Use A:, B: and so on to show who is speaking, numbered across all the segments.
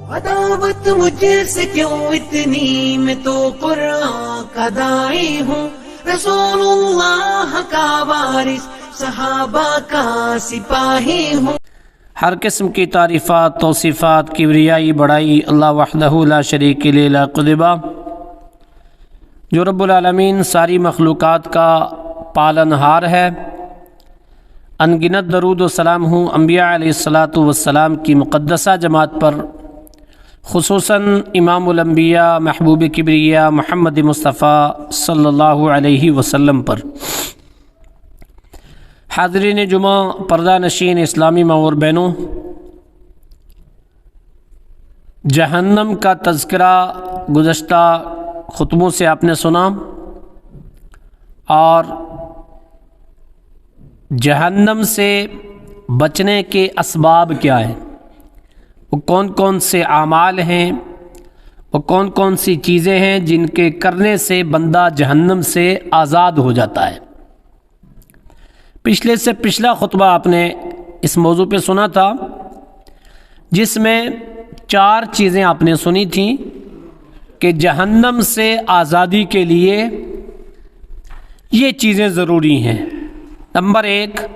A: عداوت مجھ سے کیوں اتنی، میں تو قرآن کا داعی ہوں، رسول اللہ کا وارث، صحابہ کا سپاہی ہوں۔
B: ہر قسم کی تعریفات، توصیفات، کبریائی، بڑائی اللہ وحدہ لا شریک لہ لاق دبا، جو رب العالمین ساری مخلوقات کا پالنہار ہے۔ ان گنت درود و سلام ہوں انبیاء علیہ الصلاۃ والسلام کی مقدسہ جماعت پر، خصوصاً امام الانبیاء محبوب کبریا محمد مصطفیٰ صلی اللہ علیہ وسلم پر۔ حاضرین جمعہ، پردہ نشین اسلامی ماں اور بہنوں، جہنم کا تذکرہ گزشتہ خطبوں سے آپ نے سنا، اور جہنم سے بچنے کے اسباب کیا ہیں، وہ کون کون سے اعمال ہیں، وہ کون کون سی چیزیں ہیں جن کے کرنے سے بندہ جہنم سے آزاد ہو جاتا ہے۔ پچھلے سے پچھلا خطبہ آپ نے اس موضوع پہ سنا تھا، جس میں 4 چیزیں آپ نے سنی تھیں کہ جہنم سے آزادی کے لیے یہ چیزیں ضروری ہیں۔ نمبر 1،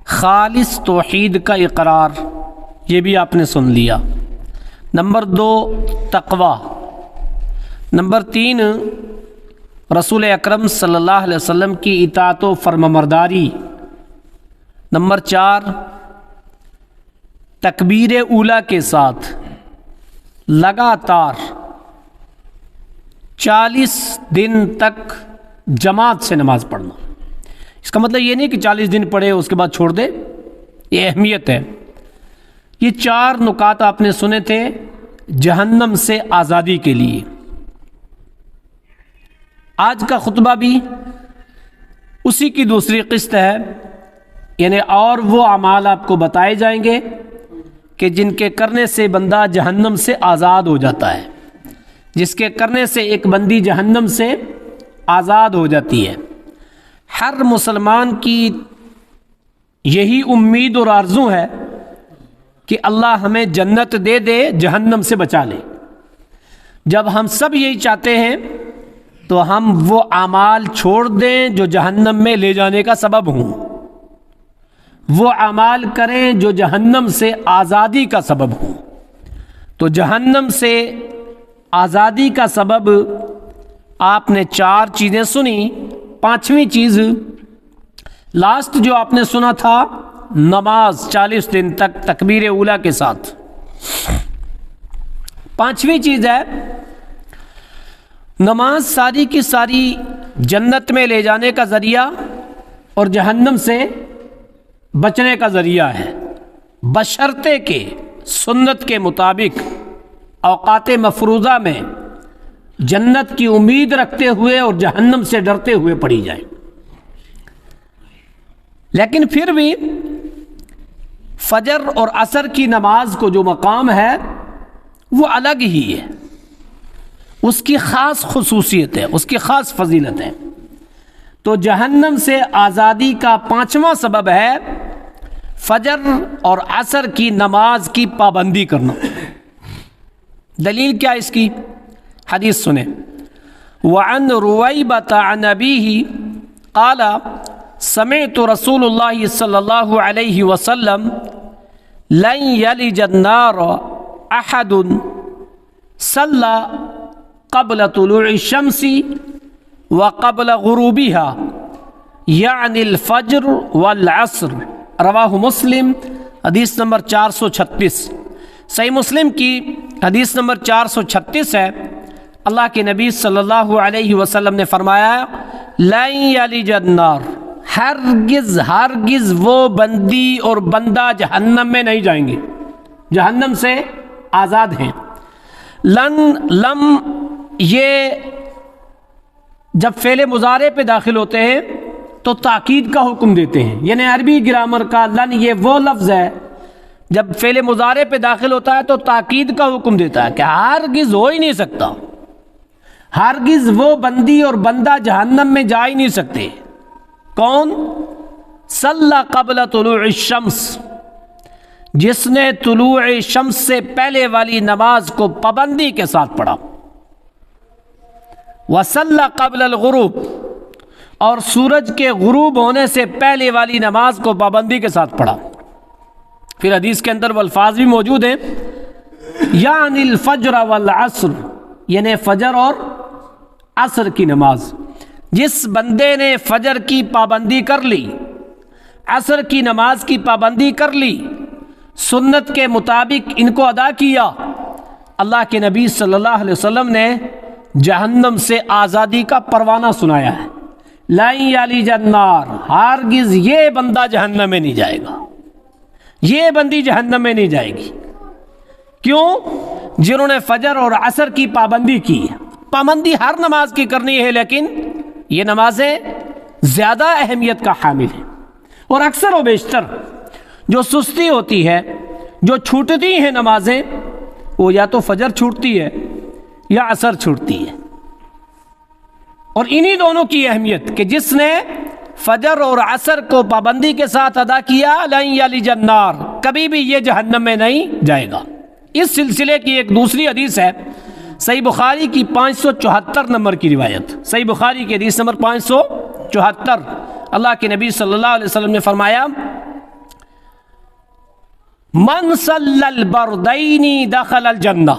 B: خالص توحید کا اقرار، یہ بھی آپ نے سن لیا۔ نمبر 2، تقوی۔ نمبر 3، رسول اکرم صلی اللہ علیہ وسلم کی اطاعت و فرمانبرداری۔ نمبر 4، تکبیر اولیٰ کے ساتھ لگاتار 40 دن تک جماعت سے نماز پڑھنا۔ اس کا مطلب یہ نہیں کہ 40 دن پڑھے اس کے بعد چھوڑ دے، یہ اہمیت ہے۔ یہ 4 نکات آپ نے سنے تھے جہنم سے آزادی کے لیے۔ آج کا خطبہ بھی اسی کی دوسری قسط ہے، یعنی اور وہ اعمال آپ کو بتائے جائیں گے کہ جن کے کرنے سے بندہ جہنم سے آزاد ہو جاتا ہے، جس کے کرنے سے ایک بندی جہنم سے آزاد ہو جاتی ہے۔ ہر مسلمان کی یہی امید اور آرزو ہے کہ اللہ ہمیں جنت دے دے، جہنم سے بچا لے۔ جب ہم سب یہی چاہتے ہیں تو ہم وہ اعمال چھوڑ دیں جو جہنم میں لے جانے کا سبب ہوں، وہ اعمال کریں جو جہنم سے آزادی کا سبب ہوں۔ تو جہنم سے آزادی کا سبب آپ نے 4 چیزیں سنی۔ 5ویں چیز لاسٹ جو آپ نے سنا تھا، نماز 40 دن تک تکبیر اولیٰ کے ساتھ۔ 5ویں چیز ہے نماز ساری کی ساری جنت میں لے جانے کا ذریعہ اور جہنم سے بچنے کا ذریعہ ہے، بشرطے کہ سنت کے مطابق اوقات مفروضہ میں جنت کی امید رکھتے ہوئے اور جہنم سے ڈرتے ہوئے پڑھی جائے۔ لیکن پھر بھی فجر اور عصر کی نماز کو جو مقام ہے وہ الگ ہی ہے، اس کی خاص خصوصیت ہے، اس کی خاص فضیلت ہے۔ تو جہنم سے آزادی کا 5واں سبب ہے فجر اور عصر کی نماز کی پابندی کرنا۔ دلیل کیا اس کی؟ حدیث سنیں۔ وعن رویبۃ عن ابیہ قال سمعت رسول اللہ صلی اللہ علیہ وسلم لن یلج النار احد صلی قبل طلوع الشمس وقبل غروبها یعنی الفجر والعصر، رواہ مسلم، حدیث نمبر 436۔ صحیح مسلم کی حدیث نمبر 436 ہے۔ اللہ کے نبی صلی اللہ علیہ وسلم نے فرمایا لن یلج النار، ہرگز وہ بندی اور بندہ جہنم میں نہیں جائیں گے، جہنم سے آزاد ہیں۔ لم یہ جب فعل مضارع پہ داخل ہوتے ہیں تو تاکید کا حکم دیتے ہیں، یعنی عربی گرامر کا لن یہ وہ لفظ ہے جب فعل مضارع پہ داخل ہوتا ہے تو تاکید کا حکم دیتا ہے کہ ہرگز ہو ہی نہیں سکتا، ہرگز وہ بندی اور بندہ جہنم میں جا ہی نہیں سکتے۔ کون؟ صلی قبل طلوع الشمس، جس نے طلوع شمس سے پہلے والی نماز کو پابندی کے ساتھ پڑھا، وصلی قبل الغروب، اور سورج کے غروب ہونے سے پہلے والی نماز کو پابندی کے ساتھ پڑھا۔ پھر حدیث کے اندر وہ الفاظ بھی موجود ہیں، یعنی الفجر والعصر، یعنی فجر اور عصر کی نماز۔ جس بندے نے فجر کی پابندی کر لی، عصر کی نماز کی پابندی کر لی، سنت کے مطابق ان کو ادا کیا، اللہ کے نبی صلی اللہ علیہ وسلم نے جہنم سے آزادی کا پروانہ سنایا ہے۔ لن یلج النار، ہرگز یہ بندہ جہنم میں نہیں جائے گا، یہ بندی جہنم میں نہیں جائے گی۔ کیوں؟ جنہوں نے فجر اور عصر کی پابندی کی۔ پابندی ہر نماز کی کرنی ہے، لیکن یہ نمازیں زیادہ اہمیت کا حامل ہیں، اور اکثر و بیشتر جو سستی ہوتی ہے، جو چھوٹتی ہیں نمازیں، وہ یا تو فجر چھوٹتی ہے یا عصر چھوٹتی ہے۔ اور انہی دونوں کی اہمیت کہ جس نے فجر اور عصر کو پابندی کے ساتھ ادا کیا، لن یلج النار، کبھی بھی یہ جہنم میں نہیں جائے گا۔ اس سلسلے کی ایک دوسری حدیث ہے، صحیح بخاری کی 574 نمبر کی روایت، صحیح بخاری کی حدیث نمبر 574، اللہ کے نبی صلی اللہ علیہ وسلم نے فرمایا، من صلی البردین دخل الجنہ،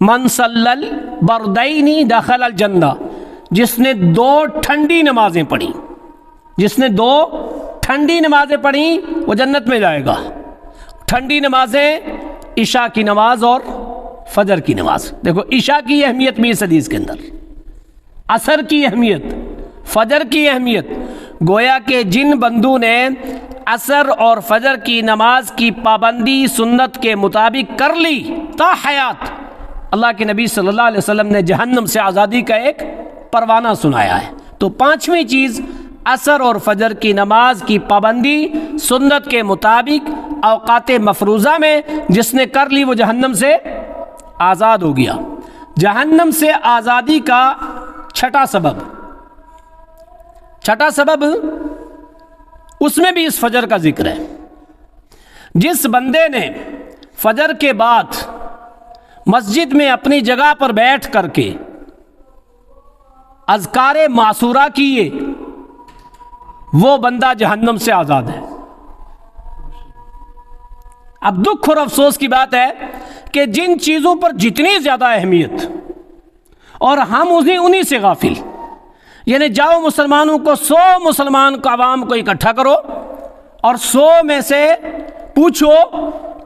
B: من صلی البردین دخل الجنہ، جس نے 2 ٹھنڈی نمازیں پڑھی، جس نے 2 ٹھنڈی نمازیں پڑھی وہ جنت میں جائے گا۔ ٹھنڈی نمازیں عشاء کی نماز اور فجر کی نماز۔ دیکھو عشاء کی اہمیت بھی اس حدیث کے اندر، عصر کی اہمیت، فجر کی اہمیت، گویا کہ جن بندوں نے عصر اور فجر کی نماز کی پابندی سنت کے مطابق کر لی تا حیات، اللہ کے نبی صلی اللہ علیہ وسلم نے جہنم سے آزادی کا ایک پروانہ سنایا ہے۔ تو 5ویں چیز، عصر اور فجر کی نماز کی پابندی سنت کے مطابق اوقات مفروضہ میں جس نے کر لی وہ جہنم سے آزاد ہو گیا۔ جہنم سے آزادی کا چھٹا سبب اس میں بھی اس فجر کا ذکر ہے۔ جس بندے نے فجر کے بعد مسجد میں اپنی جگہ پر بیٹھ کر کے اذکار معصورہ کیے، وہ بندہ جہنم سے آزاد ہے۔ اب دکھ اور افسوس کی بات ہے کہ جن چیزوں پر جتنی زیادہ اہمیت اور ہم انہی سے غافل، یعنی جاؤ مسلمانوں کو 100 مسلمان کو عوام کو اکٹھا کرو اور 100 میں سے پوچھو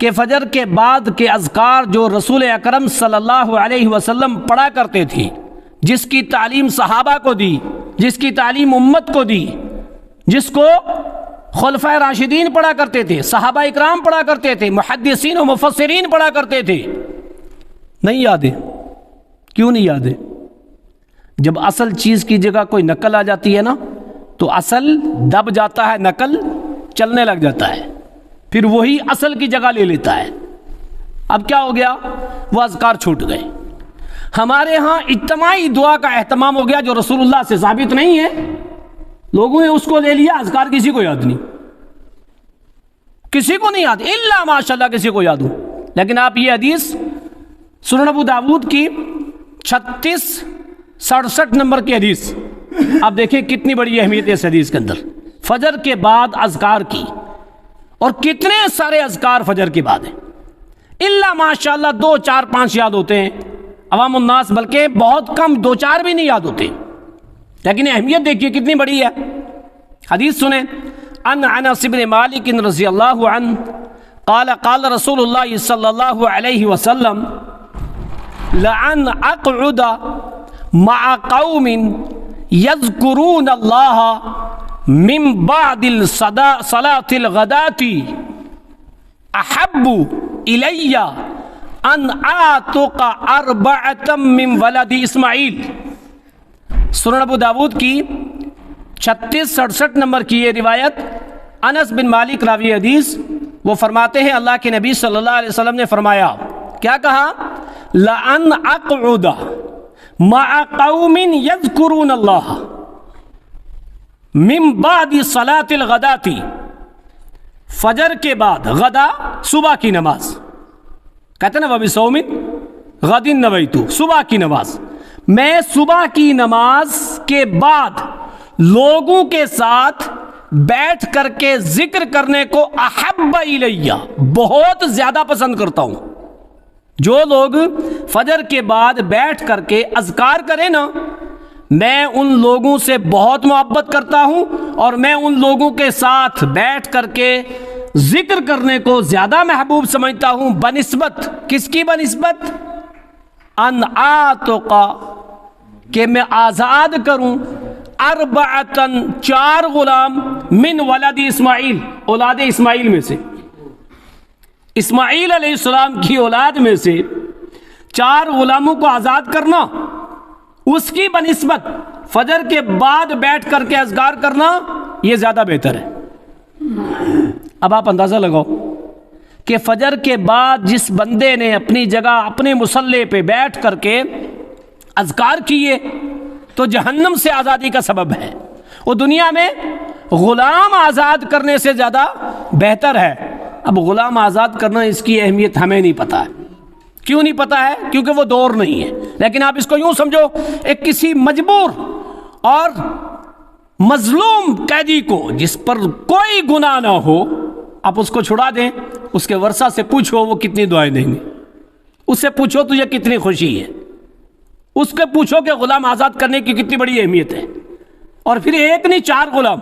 B: کہ فجر کے بعد کے اذکار جو رسول اکرم صلی اللہ علیہ وسلم پڑھا کرتے تھے، جس کی تعلیم صحابہ کو دی، جس کی تعلیم امت کو دی، جس کو خلفائے راشدین پڑھا کرتے تھے، صحابہ اکرام پڑھا کرتے تھے، محدثین و مفسرین پڑھا کرتے تھے، نہیں یاد ہے؟ کیوں نہیں یاد ہے؟ جب اصل چیز کی جگہ کوئی نقل آ جاتی ہے نا، تو اصل دب جاتا ہے، نقل چلنے لگ جاتا ہے، پھر وہی اصل کی جگہ لے لیتا ہے۔ اب کیا ہو گیا؟ وہ اذکار چھوٹ گئے۔ ہمارے ہاں اجتماعی دعا کا اہتمام ہو گیا جو رسول اللہ سے ثابت نہیں ہے، لوگوں نے اس کو لے لیا، اذکار کسی کو یاد نہیں، کسی کو نہیں یاد، الا ماشاءاللہ کسی کو یاد ہو۔ لیکن آپ یہ حدیث سنن ابو داؤد کی 3667 نمبر کی حدیث آپ دیکھیں کتنی بڑی اہمیت ہے اس حدیث کے اندر۔ فجر کے بعد اذکار کی، اور کتنے سارے اذکار فجر کے بعد ہیں، الا ماشاءاللہ 2 4 5 یاد ہوتے ہیں عوام الناس، بلکہ بہت کم 2 4 بھی نہیں یاد ہوتے، لیکن اہمیت دیکھیے کتنی بڑی ہے۔ حدیث سنیں، ان انس بن مالک رضی اللہ عنہ قال قال رسول اللہ صلی اللہ علیہ وسلم لعن اقعد مع قوم یذکرون اللہ من بعد صلاة الغداة احب الی ان اعتق 4 من ولد اسماعیل۔ سنن ابو داؤد کی 3667 نمبر کی یہ روایت، انس بن مالک راوی حدیث، وہ فرماتے ہیں اللہ کے نبی صلی اللہ علیہ وسلم نے فرمایا، کیا کہا؟ لَأَنْ أَقْعُدَ مَعَ قَوْمٍ يَذْكُرُونَ اللَّهَ مِنْ بَعْدِ صَلَاةِ الْغَدَاةِ، فجر کے بعد غدا صبح کی نماز کہتے ہیں نا وبی سومن غدین نویتو صبح کی نماز، میں صبح کی نماز کے بعد لوگوں کے ساتھ بیٹھ کر کے ذکر کرنے کو احب الیہ بہت زیادہ پسند کرتا ہوں۔ جو لوگ فجر کے بعد بیٹھ کر کے اذکار کریں نا، میں ان لوگوں سے بہت محبت کرتا ہوں اور میں ان لوگوں کے ساتھ بیٹھ کر کے ذکر کرنے کو زیادہ محبوب سمجھتا ہوں بنسبت کس کی؟ بنسبت ان آتقا کہ میں آزاد کروں اربعتن 4 غلام من ولد اسماعیل اولاد اسماعیل میں سے، اسماعیل علیہ السلام کی اولاد میں سے 4 غلاموں کو آزاد کرنا، اس کی بنسبت فجر کے بعد بیٹھ کر کے اذکار کرنا یہ زیادہ بہتر ہے۔ اب آپ اندازہ لگاؤ کہ فجر کے بعد جس بندے نے اپنی جگہ اپنے مصلی پہ بیٹھ کر کے اذکار کیے تو جہنم سے آزادی کا سبب ہے، وہ دنیا میں غلام آزاد کرنے سے زیادہ بہتر ہے۔ اب غلام آزاد کرنا اس کی اہمیت ہمیں نہیں پتہ ہے، کیوں نہیں پتہ ہے؟ کیونکہ وہ دور نہیں ہے، لیکن آپ اس کو یوں سمجھو ایک کسی مجبور اور مظلوم قیدی کو جس پر کوئی گناہ نہ ہو، آپ اس کو چھڑا دیں، اس کے ورثہ سے پوچھو وہ کتنی دعائیں دیں گے، اس سے پوچھو تجھے کتنی خوشی ہے، اس کے پوچھو کہ غلام آزاد کرنے کی کتنی بڑی اہمیت ہے۔ اور پھر ایک نہیں 4 غلام۔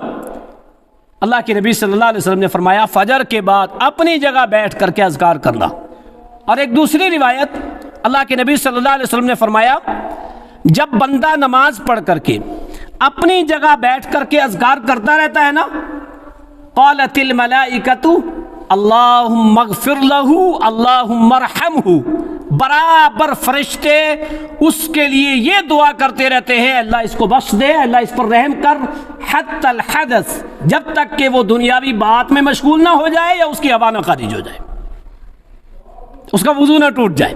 B: اللہ کے نبی صلی اللہ علیہ وسلم نے فرمایا فجر کے بعد اپنی جگہ بیٹھ کر کے اذکار کرنا۔ اور ایک دوسری روایت اللہ کے نبی صلی اللہ علیہ وسلم نے فرمایا جب بندہ نماز پڑھ کر کے اپنی جگہ بیٹھ کر کے اذکار کرتا رہتا ہے نا، قالت الملائکۃ اللہم اغفر لہ اللہم ارحمہ، برابر فرشتے اس کے لیے یہ دعا کرتے رہتے ہیں اللہ اس کو بخش دے، اللہ اس پر رحم کر، حتی الحدث جب تک کہ وہ دنیاوی بات میں مشغول نہ ہو جائے یا اس کی ہوا نہ خارج ہو جائے، اس کا وضو نہ ٹوٹ جائے۔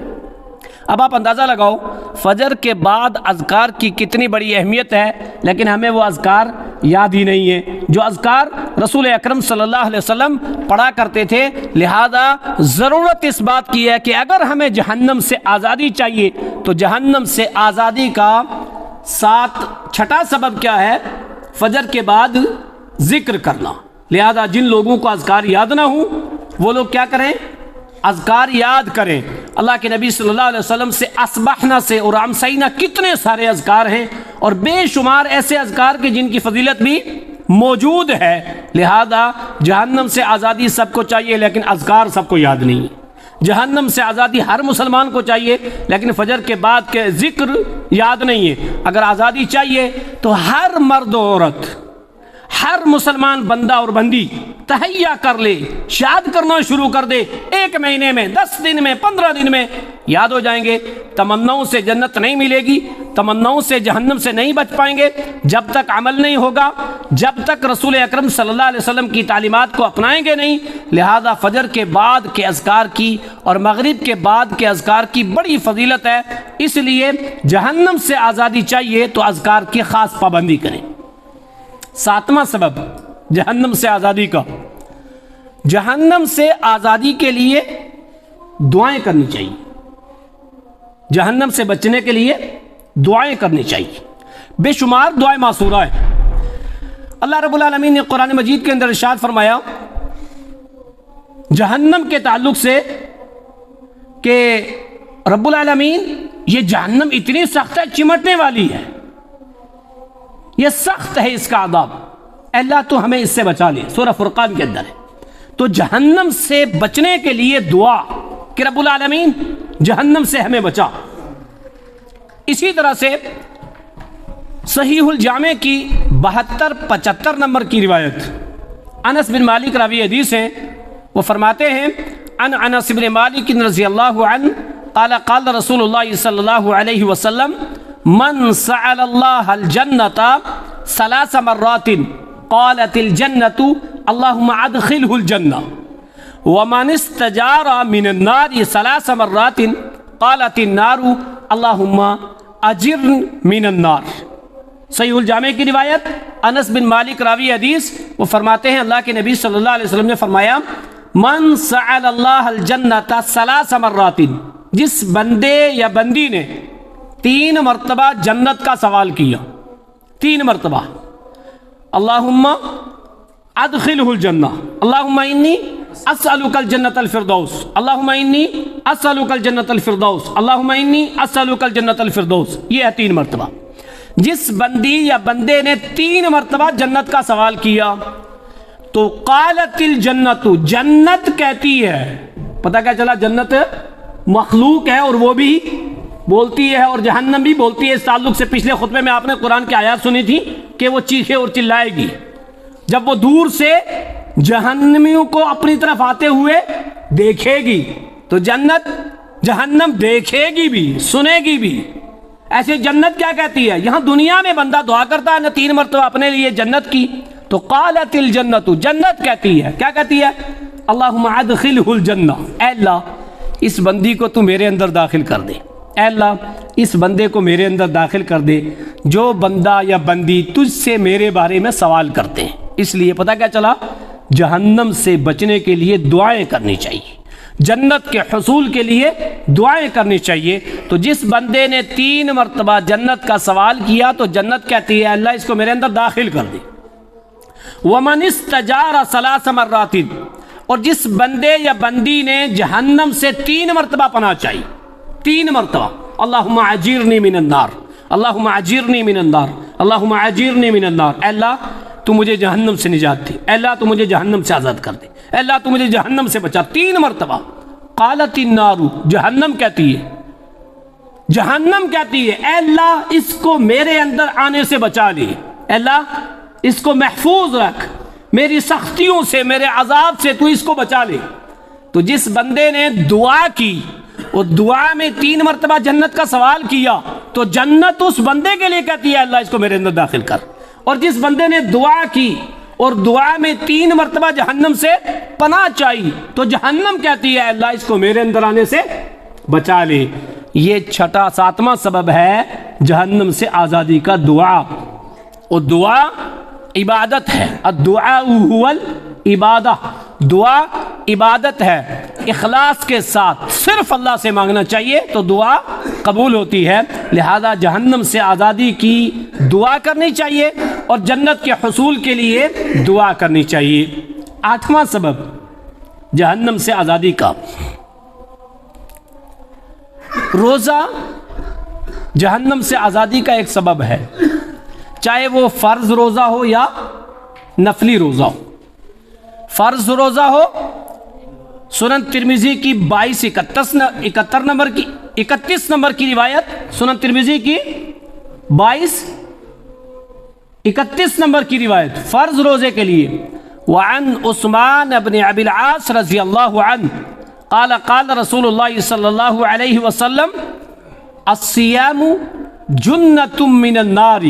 B: اب آپ اندازہ لگاؤ فجر کے بعد اذکار کی کتنی بڑی اہمیت ہے، لیکن ہمیں وہ اذکار یاد ہی نہیں ہے جو اذکار رسول اکرم صلی اللہ علیہ وسلم پڑھا کرتے تھے۔ لہذا ضرورت اس بات کی ہے کہ اگر ہمیں جہنم سے آزادی چاہیے تو جہنم سے آزادی کا 6واں سبب کیا ہے؟ فجر کے بعد ذکر کرنا۔ لہذا جن لوگوں کو اذکار یاد نہ ہوں وہ لوگ کیا کریں؟ اذکار یاد کریں۔ اللہ کے نبی صلی اللہ علیہ وسلم سے اصبحنا سے اور امسینا کتنے سارے اذکار ہیں اور بے شمار ایسے اذکار کے جن کی فضیلت بھی موجود ہے۔ لہذا جہنم سے آزادی سب کو چاہیے لیکن اذکار سب کو یاد نہیں ہے۔ جہنم سے آزادی ہر مسلمان کو چاہیے لیکن فجر کے بعد کے ذکر یاد نہیں ہے۔ اگر آزادی چاہیے تو ہر مرد و عورت، ہر مسلمان بندہ اور بندی تہیا کر لے، یاد کرنا شروع کر دے، 1 مہینے میں، 10 دن میں، 15 دن میں یاد ہو جائیں گے۔ تمناؤں سے جنت نہیں ملے گی، تمناؤں سے جہنم سے نہیں بچ پائیں گے جب تک عمل نہیں ہوگا، جب تک رسول اکرم صلی اللہ علیہ وسلم کی تعلیمات کو اپنائیں گے نہیں۔ لہذا فجر کے بعد کے اذکار کی اور مغرب کے بعد کے اذکار کی بڑی فضیلت ہے، اس لیے جہنم سے آزادی چاہیے تو اذکار کی خاص پابندی کریں۔ 7واں سبب جہنم سے آزادی کا، جہنم سے آزادی کے لیے دعائیں کرنی چاہیے، جہنم سے بچنے کے لیے دعائیں کرنی چاہیے۔ بے شمار دعائیں معصورہ ہیں۔ اللہ رب العالمین نے قرآن مجید کے اندر ارشاد فرمایا جہنم کے تعلق سے کہ رب العالمین یہ جہنم اتنی سخت ہے چمٹنے والی ہے، یہ سخت ہے اس کا عذاب، اللہ تو ہمیں اس سے بچا لے، سورہ فرقان کے اندر ہے۔ تو جہنم سے بچنے کے لیے دعا کہ رب العالمین جہنم سے ہمیں بچا۔ اسی طرح سے صحیح الجامع کی 72-75 نمبر کی روایت، انس بن مالک راوی حدیث ہیں، وہ فرماتے ہیں عن انس بن مالک رضی اللہ عنہ قال قال رسول اللہ صلی اللہ علیہ وسلم من سأل اللہ الجنت 3 مرات قالت الجنت اللہم ادخلہ الجنہ ومن استجار من النار 3 مرات قالت النار اللہم اجر من النار۔ صحیح الجامع کی روایت انس بن مالک راوی حدیث وہ فرماتے ہیں اللہ کے نبی صلی اللہ علیہ وسلم نے فرمایا من سأل اللہ الجنت 3 مرات، جس بندے یا بندی نے 3 مرتبہ جنت کا سوال کیا، 3 مرتبہ، اللہم ادخلہ الجنہ، اللہم انی اسألک الجنت الفردوس، اللہم انی اسألک الجنت الفردوس، اللہم انی اسألک الجنت الفردوس، یہ ہے 3 مرتبہ۔ جس بندی یا بندے نے 3 مرتبہ جنت کا سوال کیا تو قالت الجنت، جنت کہتی ہے، پتہ کیا چلا جنت مخلوق ہے اور وہ بھی بولتی ہے، اور جہنم بھی بولتی ہے۔ اس تعلق سے پچھلے خطبے میں آپ نے قرآن کی آیات سنی تھی کہ وہ چیخے اور چلائے گی جب وہ دور سے جہنمیوں کو اپنی طرف آتے ہوئے دیکھے گی، تو جنت جہنم دیکھے گی بھی سنے گی بھی۔ ایسے جنت کیا کہتی ہے؟ یہاں دنیا میں بندہ دعا کرتا ہے نا 3 مرتبہ اپنے لیے جنت کی، تو قالت الجنت، جنت کہتی ہے، کیا کہتی ہے؟ اللہم ادخلہ الجنہ، اے اللہ اس بندی کو تو میرے اندر داخل کر دے، اے اللہ اس بندے کو میرے اندر داخل کر دے جو بندہ یا بندی تجھ سے میرے بارے میں سوال کرتے ہیں۔ اس لیے پتہ کیا چلا، جہنم سے بچنے کے لیے دعائیں کرنی چاہیے، جنت کے حصول کے لیے دعائیں کرنی چاہیے۔ تو جس بندے نے 3 مرتبہ جنت کا سوال کیا تو جنت کہتی ہے اللہ اس کو میرے اندر داخل کر دے۔ ومن استجار 3 مرات، اور جس بندے یا بندی نے جہنم سے 3 مرتبہ پناہ چاہی، 3 مرتبہ، اللہم اجرنی من النار، اللہم اجرنی من النار، اللہم اجرنی من النار، اے اللہ تو مجھے جہنم سے نجات دے، اے اللہ تو مجھے جہنم سے آزاد کر دے، اے اللہ تو مجھے جہنم سے بچا، 3 مرتبہ۔ قالت النار، جہنم کہتی ہے، جہنم کہتی ہے اے اللہ اس کو میرے اندر آنے سے بچا لے، اے اللہ اس کو محفوظ رکھ، میری سختیوں سے میرے عذاب سے تو اس کو بچا لے۔ تو جس بندے نے دعا کی اور دعا میں 3 مرتبہ جنت کا سوال کیا تو جنت اس بندے کے لیے کہتی ہے اللہ اس کو میرے اندر داخل کر، اور جس بندے نے دعا کی اور دعا میں 3 مرتبہ جہنم سے پناہ چاہی تو جہنم کہتی ہے اللہ اس کو میرے اندر آنے سے بچا لے۔ یہ 7واں سبب ہے جہنم سے آزادی کا دعا، اور دعا عبادت ہے، الدعاء هو العبادہ، دعا عبادت ہے، اخلاص کے ساتھ صرف اللہ سے مانگنا چاہیے تو دعا قبول ہوتی ہے۔ لہذا جہنم سے آزادی کی دعا کرنی چاہیے اور جنت کے حصول کے لیے دعا کرنی چاہیے۔ 8واں سبب جہنم سے آزادی کا، روزہ جہنم سے آزادی کا ایک سبب ہے، چاہے وہ فرض روزہ ہو یا نفلی روزہ ہو۔ فرض روزہ ہو، سنن ترمذی کی 31 نمبر کی روایت، سنن ترمذی کی 31 نمبر کی روایت فرض روزے کے لیے، وعن عثمان بن ابی العاص رضی اللہ عنہ قال قال رسول اللہ صلی اللہ علیہ وسلم الصیام جنۃ من النار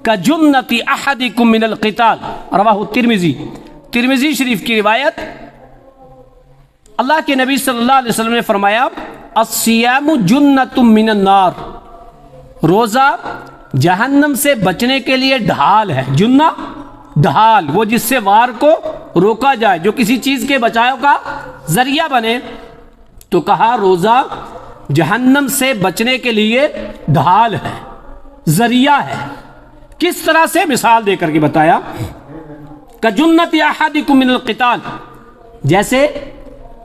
B: کجنۃ احدکم من القتال، رواہ ترمذی، ترمذی شریف کی روایت۔ اللہ کے نبی صلی اللہ علیہ وسلم نے فرمایا الصیام جنۃ من النار، روزہ جہنم سے بچنے کے لیے ڈھال ہے۔ جنہ ڈھال، وہ جس سے وار کو روکا جائے، جو کسی چیز کے بچاؤ کا ذریعہ بنے۔ تو کہا روزہ جہنم سے بچنے کے لیے ڈھال ہے، ذریعہ ہے۔ کس طرح سے؟ مثال دے کر کے بتایا کجنۃ احدکم من القتال، جیسے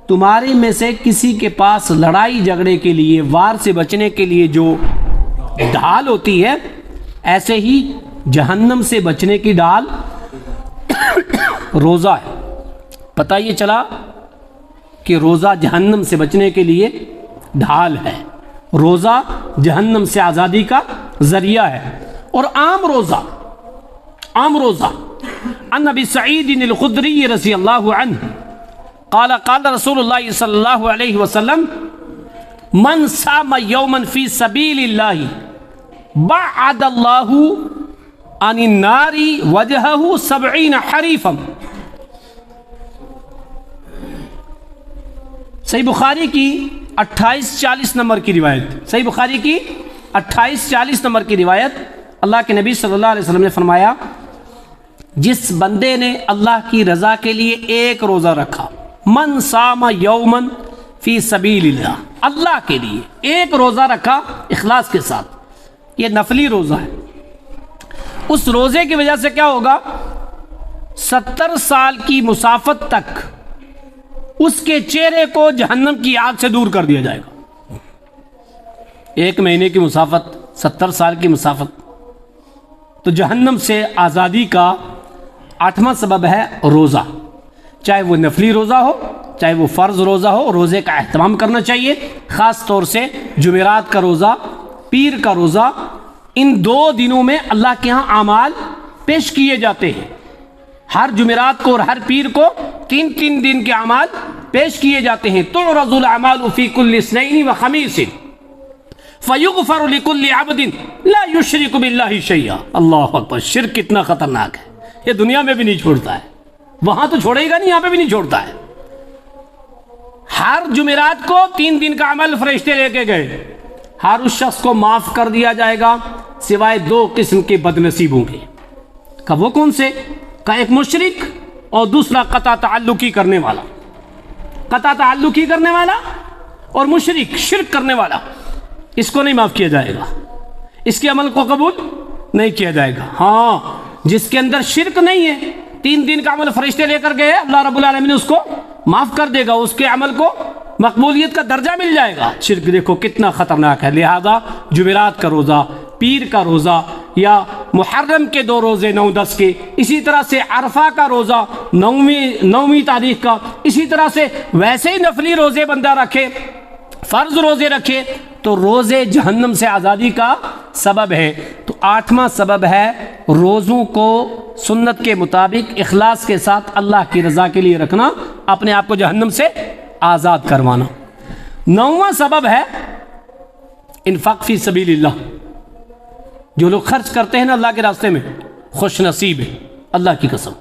B: تمہاری میں سے کسی کے پاس لڑائی جھگڑے کے لیے، وار سے بچنے کے لیے جو ڈھال ہوتی ہے، ایسے ہی جہنم سے بچنے کی ڈھال روزہ ہے۔ پتہ یہ چلا کہ روزہ جہنم سے بچنے کے لیے ڈھال ہے، روزہ جہنم سے آزادی کا ذریعہ ہے۔ اور عام روزہ عن ابی سعید الخدری رضی اللہ عنہ قال قال رسول اللہ صلی اللہ علیہ وسلم من صام یوما فی سبیل اللہ بعد اللہ عن النار وجہہ 70 حریفا۔ صحیح بخاری کی 28-40 نمبر کی روایت، صحیح بخاری کی 28-40 نمبر کی روایت، اللہ کے نبی صلی اللہ علیہ وسلم نے فرمایا جس بندے نے اللہ کی رضا کے لیے ایک روزہ رکھا، من صام یومن فی سبیل اللہ، اللہ کے لیے ایک روزہ رکھا اخلاص کے ساتھ، یہ نفلی روزہ ہے، اس روزے کی وجہ سے کیا ہوگا؟ 70 سال کی مسافت تک اس کے چہرے کو جہنم کی آگ سے دور کر دیا جائے گا۔ 1 مہینے کی مسافت، 70 سال کی مسافت، تو جہنم سے آزادی کا 8واں سبب ہے روزہ، چاہے وہ نفلی روزہ ہو چاہے وہ فرض روزہ ہو، روزے کا اہتمام کرنا چاہیے، خاص طور سے جمعرات کا روزہ، پیر کا روزہ، ان 2 دنوں میں اللہ کے ہاں اعمال پیش کیے جاتے ہیں، ہر جمعرات کو اور ہر پیر کو 3 دن کے اعمال پیش کیے جاتے ہیں۔ تعرض الاعمال فی کل اثنین و خمیس فیغفر لکل عبد لا یشرک باللہ شیئا۔ اللہ اکبر، شرک کتنا خطرناک ہے، یہ دنیا میں بھی نہیں چھوڑتا ہے، وہاں تو چھوڑے گا نہیں، یہاں پہ بھی نہیں چھوڑتا ہے۔ ہر جمعرات کو 3 دن کا عمل فرشتے لے کے گئے، ہر اس شخص کو معاف کر دیا جائے گا سوائے 2 قسم کے بد نصیبوں کے۔ کہ وہ کون سے؟ کہ ایک مشرک اور دوسرا قطع تعلقی کرنے والا۔ قطع تعلقی کرنے والا اور مشرک، شرک کرنے والا، اس کو نہیں معاف کیا جائے گا، اس کے عمل کو قبول نہیں کیا جائے گا۔ ہاں، جس کے اندر شرک نہیں ہے، 3 دن کا عمل فرشتے لے کر گئے، اللہ رب العالمین اس کو معاف کر دے گا، اس کے عمل کو مقبولیت کا درجہ مل جائے گا۔ شرک دیکھو کتنا خطرناک ہے، لہذا جمعرات کا روزہ، پیر کا روزہ، یا محرم کے 2 روزے 9-10 کے، اسی طرح سے عرفہ کا روزہ 9ویں تاریخ کا، اسی طرح سے ویسے ہی نفلی روزے بندہ رکھے، فرض روزے رکھے، تو روزے جہنم سے آزادی کا سبب ہے۔ تو 8واں سبب ہے روزوں کو سنت کے مطابق اخلاص کے ساتھ اللہ کی رضا کے لیے رکھنا، اپنے آپ کو جہنم سے آزاد کروانا۔ 9واں سبب ہے انفاق فی سبیل اللہ۔ جو لوگ خرچ کرتے ہیں نا اللہ کے راستے میں، خوش نصیب ہے، اللہ کی قسم،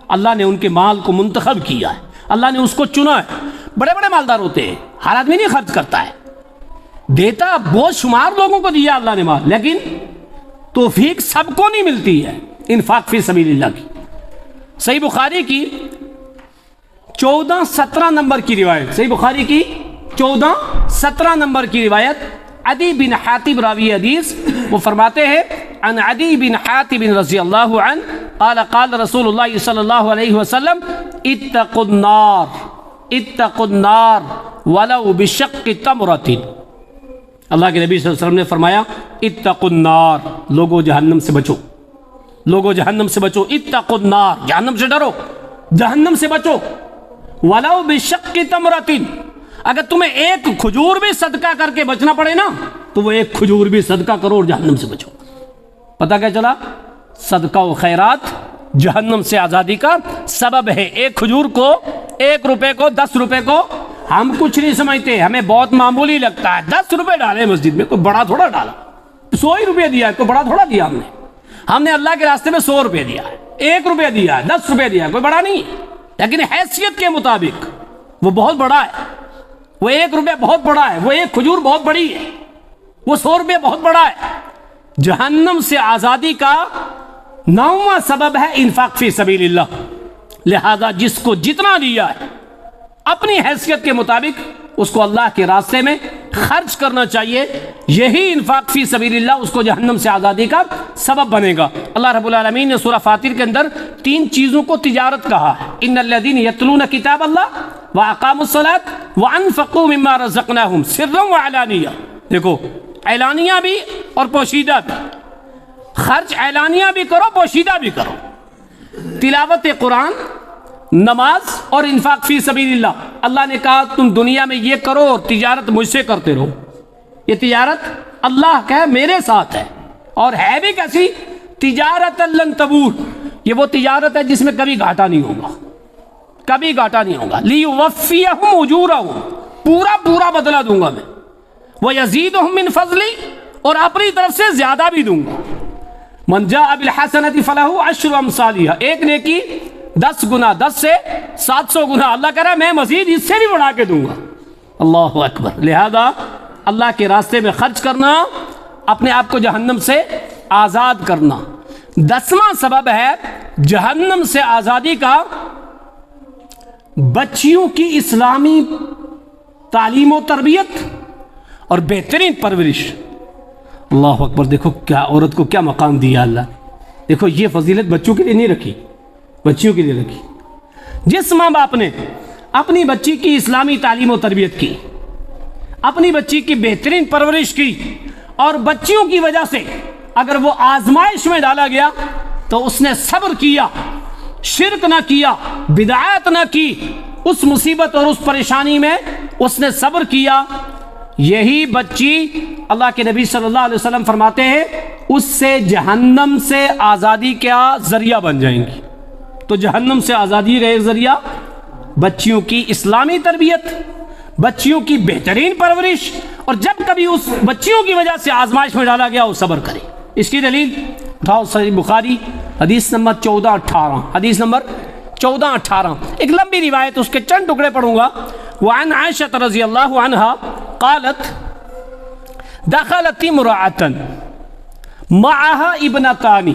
B: اللہ نے ان کے مال کو منتخب کیا ہے، اللہ نے اس کو چنا ہے۔ بڑے بڑے مالدار ہوتے ہیں، ہر آدمی نہیں خرچ کرتا ہے، دیتا بہت شمار لوگوں کو دیا اللہ نے مال، لیکن توفیق سب کو نہیں ملتی ہے انفاق فی سبیل اللہ کی۔ صحیح بخاری کی 14-17 نمبر کی روایت، صحیح بخاری کی 14-17 نمبر کی روایت، عدی بن حاتم راوی حدیث، وہ فرماتے ہیں عن عدی بن حاتم رضی اللہ عنہ قال قال رسول اللہ صلی اللہ علیہ وسلم اتقوا النار اتقوا النار ولو بشق تمرۃ۔ اللہ کے نبی صلی اللہ علیہ وسلم نے فرمایا اتقوا النار، لوگو جہنم سے بچو، لوگو جہنم سے بچو، اتقوا النار، جہنم سے ڈرو، جہنم سے بچو، ولو بشق تمرۃ، اگر تمہیں ایک کھجور بھی صدقہ کر کے بچنا پڑے نا تو وہ ایک کھجور بھی صدقہ کرو اور جہنم سے بچو۔ پتہ کیا چلا؟ صدقہ و خیرات جہنم سے آزادی کا سبب ہے۔ ایک کھجور کو، 1 روپے کو، 10 روپے کو ہم کچھ نہیں سمجھتے، ہمیں بہت معمولی لگتا ہے۔ 10 روپے ڈالے مسجد میں، کوئی بڑا تھوڑا ڈالا، 100 ہی روپے دیا ہے، کوئی بڑا تھوڑا دیا ہم نے اللہ کے راستے میں 100 روپے دیا ہے، 1 روپے دیا ہے، 10 روپے دیا ہے، کوئی بڑا نہیں، لیکن حیثیت کے مطابق وہ بہت بڑا ہے۔ وہ 1 روپے بہت بڑا ہے، وہ 1 کھجور بہت بڑی ہے، وہ 100 روپے بہت بڑا ہے۔ جہنم سے آزادی کا 9واں سبب ہے انفاق فی سبیل اللہ، لہذا جس کو جتنا دیا ہے اپنی حیثیت کے مطابق اس کو اللہ کے راستے میں خرچ کرنا چاہیے، یہی انفاق فی سبیل اللہ اس کو جہنم سے آزادی کا سبب بنے گا۔ اللہ رب العالمین نے سورہ فاطر کے اندر 3 چیزوں کو تجارت کہا ہے، ان الذین یتلون کتاب اللہ واقاموا الصلاۃ وانفقوا مما رزقناہم سرا وعلانیہ۔ دیکھو، اعلانیہ بھی اور پوشیدہ بھی، خرچ اعلانیہ بھی کرو، پوشیدہ بھی کرو، تلاوت قرآن، نماز اور انفاق فی سبیل اللہ۔ اللہ نے کہا تم دنیا میں یہ کرو اور تجارت مجھ سے کرتے رہو، یہ تجارت اللہ کا ہے، میرے ساتھ ہے، اور ہے بھی کیسی؟ تجارت لن تبور، یہ وہ تجارت ہے جس میں کبھی گھاٹا نہیں ہوگا، کبھی گھاٹا نہیں ہوگا۔ لیوفیہم اجورہم، پورا پورا بدلہ دوں گا میں، ویزیدہم من فضلی، اور اپنی طرف سے زیادہ بھی دوں گا۔ من جاء بالحسنۃ فلہ عشر امثالھا، ایک نیکی 10 گنا، 10 سے 700 گنا، اللہ کہہ رہا ہے میں مزید اس سے بھی بڑھا کے دوں گا۔ اللہ اکبر۔ لہذا اللہ کے راستے میں خرچ کرنا، اپنے آپ کو جہنم سے آزاد کرنا۔ 10واں سبب ہے جہنم سے آزادی کا بچیوں کی اسلامی تعلیم و تربیت اور بہترین پرورش. اللہ اکبر. دیکھو کیا عورت کو کیا مقام دیا اللہ. دیکھو یہ فضیلت بچوں کے لیے نہیں رکھی, بچیوں کے لیے رکھی. جس ماں باپ نے اپنی بچی کی اسلامی تعلیم و تربیت کی, اپنی بچی کی بہترین پرورش کی, اور بچیوں کی وجہ سے اگر وہ آزمائش میں ڈالا گیا تو اس نے صبر کیا, شرک نہ کیا, بدعات نہ کی, اس مصیبت اور اس پریشانی میں اس نے صبر کیا, یہی بچی اللہ کے نبی صلی اللہ علیہ وسلم فرماتے ہیں اس سے جہنم سے آزادی کا ذریعہ بن جائیں گی. تو جہنم سے آزادی کا ایک ذریعہ بچیوں کی اسلامی تربیت, بچیوں کی بہترین پرورش, اور جب کبھی اس بچیوں کی وجہ سے آزمائش میں ڈالا گیا وہ صبر کرے. اس کی دلیل اٹھاؤ صحیح بخاری حدیث نمبر 1418, حدیث نمبر 1418. ایک لمبی روایت, اس کے چند ٹکڑے پڑھوں گا. وعن عائشہ رضی اللہ عنہا قالت دخلت امرأة معها ابنتان.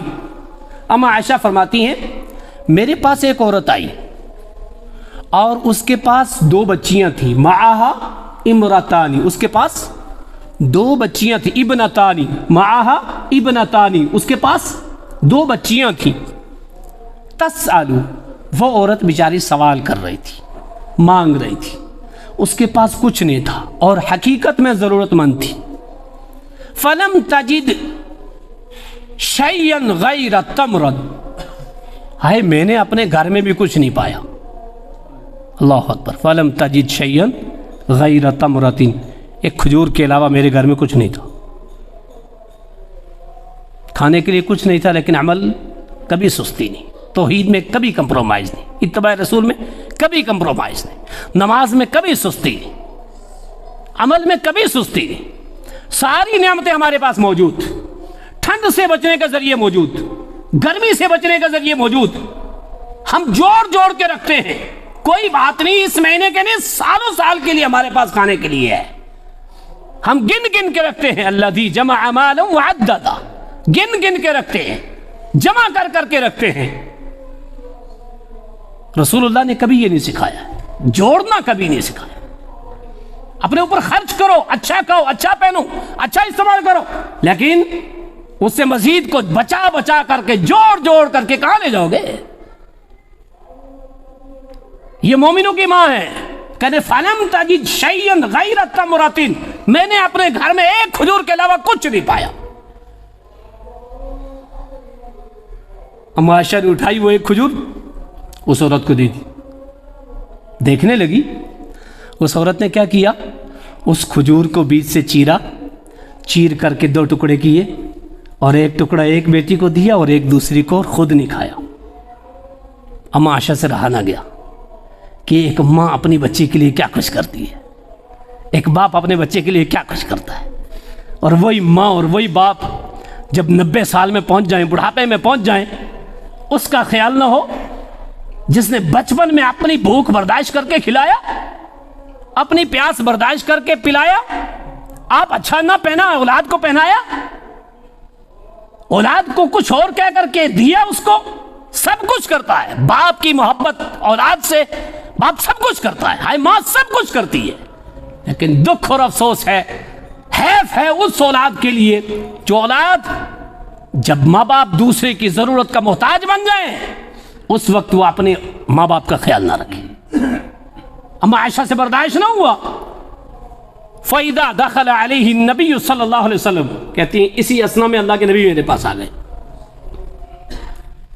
B: اما عائشہ فرماتی ہیں میرے پاس ایک عورت آئی اور اس کے پاس دو بچیاں تھیں. معها امرأتان, اس کے پاس دو بچیاں تھیں. ابنتان, معها ابنتان, اس کے پاس دو بچیاں تھیں. تسأل, وہ عورت بیچاری سوال کر رہی تھی, مانگ رہی تھی, اس کے پاس کچھ نہیں تھا اور حقیقت میں ضرورت مند تھی. فلم تجد شیئا غیر تمرد, ہائے میں نے اپنے گھر میں بھی کچھ نہیں پایا. اللہ اکبر. فلم تجد شیئا غیر تمرد, ایک کھجور کے علاوہ میرے گھر میں کچھ نہیں تھا. کھانے کے لیے کچھ نہیں تھا, لیکن عمل کبھی سستی نہیں, توحید میں کبھی کمپرومائز نہیں, اتباع رسول میں کبھی کمپرومائز نہیں, نماز میں کبھی سستی نہیں, عمل میں کبھی سستی نہیں. ساری نعمتیں ہمارے پاس موجود, ٹھنڈ سے بچنے کا ذریعہ موجود, گرمی سے بچنے کا ذریعہ موجود, ہم جوڑ جوڑ کے رکھتے ہیں. کوئی بات نہیں, اس مہینے کے نہیں سالوں سال کے لیے ہمارے پاس کھانے کے لیے ہے. ہم گن گن کے رکھتے ہیں. الذی جمع مالا وعددا, گن گن کے رکھتے ہیں, جمع کر کر کے رکھتے ہیں. رسول اللہ نے کبھی یہ نہیں سکھایا, جوڑنا کبھی نہیں سکھایا. اپنے اوپر خرچ کرو, اچھا کھاؤ, اچھا پہنو, اچھا استعمال کرو, لیکن اس سے مزید کو بچا بچا کر کے جوڑ جوڑ کر کے کہاں لے جاؤ گے؟ یہ مومنوں کی ماں ہے. کہتے فلم تجد شیئا غیر تمرۃ, میں نے اپنے گھر میں ایک کھجور کے علاوہ کچھ نہیں پایا. اما عائشہ نے اٹھائی وہ ایک کھجور, اس عورت کو دے دی. دیکھنے لگی اس عورت نے کیا کیا, اس کھجور کو بیچ سے چیرا, چیر کر کے دو ٹکڑے کیے, اور ایک ٹکڑا ایک بیٹی کو دیا اور ایک دوسری کو, اور خود نہیں کھایا. اما عائشہ سے رہا نہ گیا کہ ایک ماں اپنی بچی کے لیے کیا کچھ کرتی ہے, ایک باپ اپنے بچے کے لیے کیا کچھ کرتا ہے. اور وہی ماں اور وہی باپ جب 90 سال میں پہنچ جائیں, بڑھاپے میں پہنچ جائیں, اس کا خیال نہ ہو جس نے بچپن میں اپنی بھوک برداشت کر کے کھلایا, اپنی پیاس برداشت کر کے پلایا, آپ اچھا نہ پہنا اولاد کو پہنایا, اولاد کو کچھ اور کہہ کر کے دیا, اس کو سب کچھ کرتا ہے. باپ کی محبت اولاد سے, باپ سب کچھ کرتا ہے, ہائی ماں سب کچھ کرتی ہے. لیکن دکھ اور افسوس ہے, حیف ہے اس اولاد کے لیے جو اولاد جب ماں باپ دوسرے کی ضرورت کا محتاج بن جائیں اس وقت وہ اپنے ماں باپ کا خیال نہ رکھے. اما عائشہ سے برداشت نہ ہوا. فَإِذَا دَخَلَ عَلَيْهِ النَّبِيُّ صلی اللہ علیہ وسلم, کہتی ہیں اسی اثنا میں اللہ کے نبی میرے پاس آ گئے.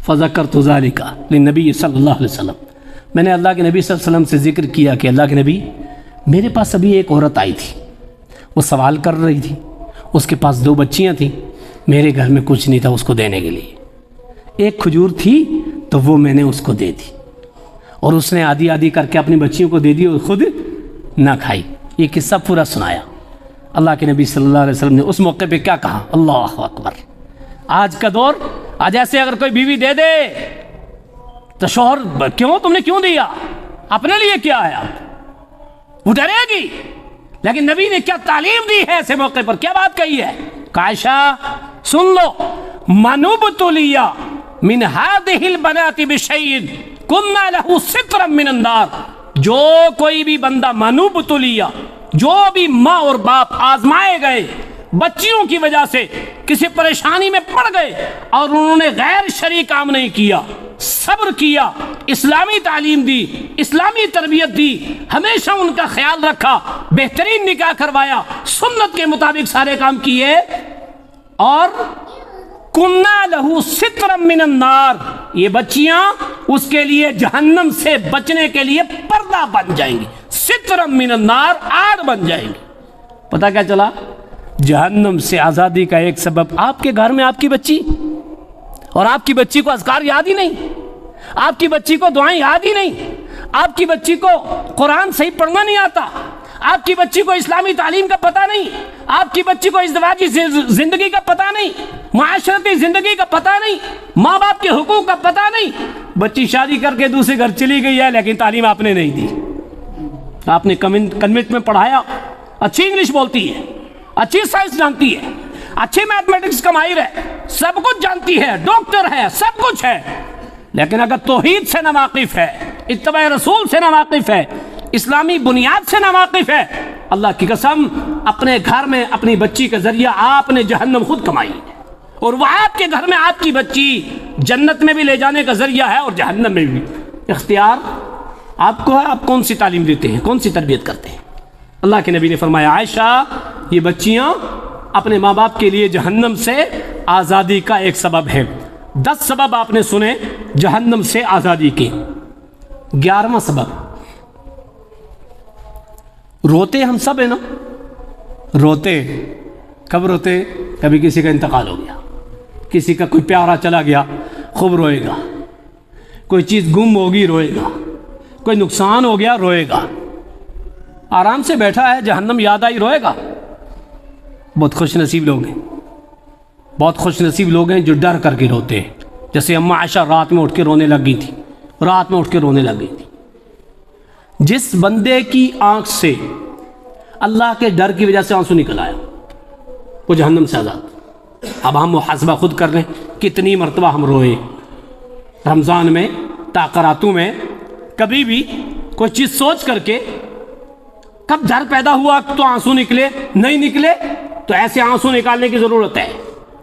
B: فَذَكَرْتُ ذَلِكَ لِلنَّبِيِّ صلی اللہ علیہ وسلم, میں نے اللہ کے نبی صلی اللہ علیہ وسلم سے ذکر کیا کہ اللہ کے نبی میرے پاس ابھی ایک عورت آئی تھی, وہ سوال کر رہی تھی, اس کے پاس دو بچیاں تھیں, میرے گھر میں کچھ نہیں تھا اس کو دینے کے لیے, ایک کھجور تھی تو وہ میں نے اس کو دے دی, اور اس نے آدھی آدھی کر کے اپنی بچیوں کو دے دی اور خود نہ کھائی. یہ قصہ پورا سنایا. اللہ کے نبی صلی اللہ علیہ وسلم نے اس موقع پہ کیا کہا, اللہ اکبر. آج کا دور, آج ایسے اگر کوئی بیوی دے دے تو شوہر کیوں, تم نے کیوں دیا, اپنے لیے کیا ہے, آپ وہ ڈرے گی. لیکن نبی نے کیا تعلیم دی ہے ایسے موقع پر, کیا بات کہی ہے. عائشہ سن لو, منوبتلیہ من هذه البنات بشيء كنا له سترا من النار. جو کوئی بھی بندہ منوبتلیہ، جو بھی ماں اور باپ آزمائے گئے بچیوں کی وجہ سے، کسی پریشانی میں پڑ گئے اور انہوں نے غیر شرعی کام نہیں کیا، صبر کیا، اسلامی تعلیم دی، اسلامی تربیت دی، ہمیشہ ان کا خیال رکھا، بہترین نکاح کروایا، سنت کے مطابق سارے کام کیے، اور کنّا لہو سترا من النار، یہ بچیاں اس کے لیے جہنم سے بچنے کے لیے پردہ بن جائیں گی، سترا من النار، آڑ بن جائیں گی. پتہ کیا چلا؟ جہنم سے آزادی کا ایک سبب آپ کے گھر میں آپ کی بچی، اور آپ کی بچی کو اذکار یاد ہی نہیں، آپ کی بچی کو دعائیں یاد ہی نہیں، آپ کی بچی کو قرآن صحیح پڑھنا نہیں آتا، آپ کی بچی کو اسلامی تعلیم کا پتہ نہیں، آپ کی بچی کو ازدواجی زندگی کا پتہ نہیں، معاشرتی زندگی کا پتہ نہیں، ماں باپ کے حقوق کا پتہ نہیں. بچی شادی کر کے دوسرے گھر چلی گئی ہے، لیکن تعلیم آپ نے نہیں دی. آپ نے کنوینٹ میں پڑھایا، اچھی انگلش بولتی ہے، اچھی سائنس جانتی ہے، اچھی میتھمیٹکس کا ماہر ہے، سب کچھ جانتی ہے، ڈاکٹر ہے، سب کچھ ہے، لیکن اگر توحید سے ناواقف ہے، اتباع رسول سے ناواقف ہے، اسلامی بنیاد سے ناواقف ہے، اللہ کی قسم اپنے گھر میں اپنی بچی کا ذریعہ آپ نے جہنم خود کمائی ہے، اور وہ آپ کے گھر میں آپ کی بچی جنت میں بھی لے جانے کا ذریعہ ہے اور جہنم میں بھی. اختیار آپ کو ہے، آپ کون سی تعلیم دیتے ہیں، کون سی تربیت کرتے ہیں. اللہ کے نبی نے فرمایا عائشہ یہ بچیاں اپنے ماں باپ کے لیے جہنم سے آزادی کا ایک سبب ہے. 10 سبب آپ نے سنے جہنم سے آزادی کے. 11واں سبب، روتے ہم سب ہیں نا، روتے کب روتے؟ کبھی کسی کا انتقال ہو گیا، کسی کا کوئی پیارا چلا گیا، خوب روئے گا، کوئی چیز گم ہوگی روئے گا، کوئی نقصان ہو گیا روئے گا. آرام سے بیٹھا ہے، جہنم یاد آئی روئے گا. بہت خوش نصیب لوگ ہیں، بہت خوش نصیب لوگ ہیں جو ڈر کر کے روتے ہیں. جیسے اماں عائشہ رات میں اٹھ کے رونے لگ گئی تھی، رات میں اٹھ کے رونے لگ گئی تھی. جس بندے کی آنکھ سے اللہ کے ڈر کی وجہ سے آنسو نکل آیا وہ جہنم سے آزاد. اب ہم محاسبہ خود کر رہے ہیں کتنی مرتبہ ہم روئے رمضان میں، تاقراتوں میں، کبھی بھی کوئی چیز سوچ کر کے. کب ڈر پیدا ہوا تو آنسو نکلے، نہیں نکلے تو ایسے آنسو نکالنے کی ضرورت ہے،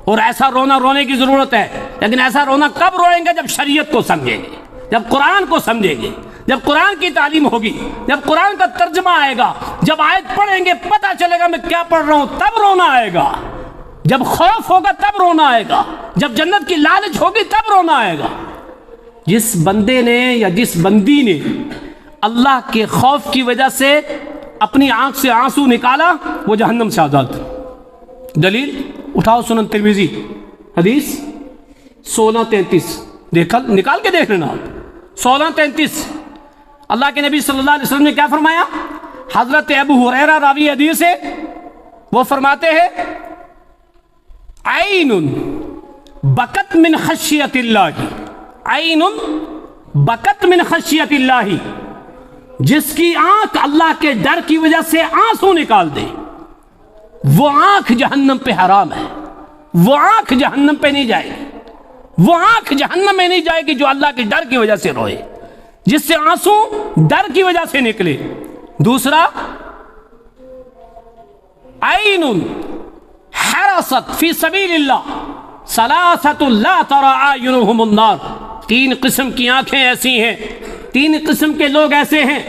B: اور ایسا رونا رونے کی ضرورت ہے. لیکن ایسا رونا کب روئیں گے؟ جب شریعت کو سمجھیں گے، جب قرآن کو سمجھیں گے، جب قرآن کی تعلیم ہوگی، جب قرآن کا ترجمہ آئے گا، جب آیت پڑھیں گے پتہ چلے گا میں کیا پڑھ رہا ہوں، تب رونا آئے گا. جب خوف ہوگا تب رونا آئے گا، جب جنت کی لالچ ہوگی تب رونا آئے گا. جس بندے نے یا جس بندی نے اللہ کے خوف کی وجہ سے اپنی آنکھ سے آنسو نکالا وہ جہنم سے آزاد. دلیل اٹھاؤ سنن ترمذی حدیث 1633، نکال کے دیکھ لینا. 1633 اللہ کے نبی صلی اللہ علیہ وسلم نے کیا فرمایا؟ حضرت ابو ہریرہ راوی حدیث ہے، وہ فرماتے ہیں عین بکت من خشیت اللہ، عین بکت من خشیت اللہ، جس کی آنکھ اللہ کے ڈر کی وجہ سے آنسو نکال دے وہ آنکھ جہنم پہ حرام ہے، وہ آنکھ جہنم پہ نہیں جائے گی، وہ آنکھ جہنم میں نہیں جائے گی جو اللہ کے ڈر کی وجہ سے روئے، جس سے آنسو ڈر کی وجہ سے نکلے. دوسرا عین حرست فی سبیل اللہ ثلاثۃ لا تری اعینہم النار، 3 قسم کی آنکھیں ایسی ہیں، 3 قسم کے لوگ ایسے ہیں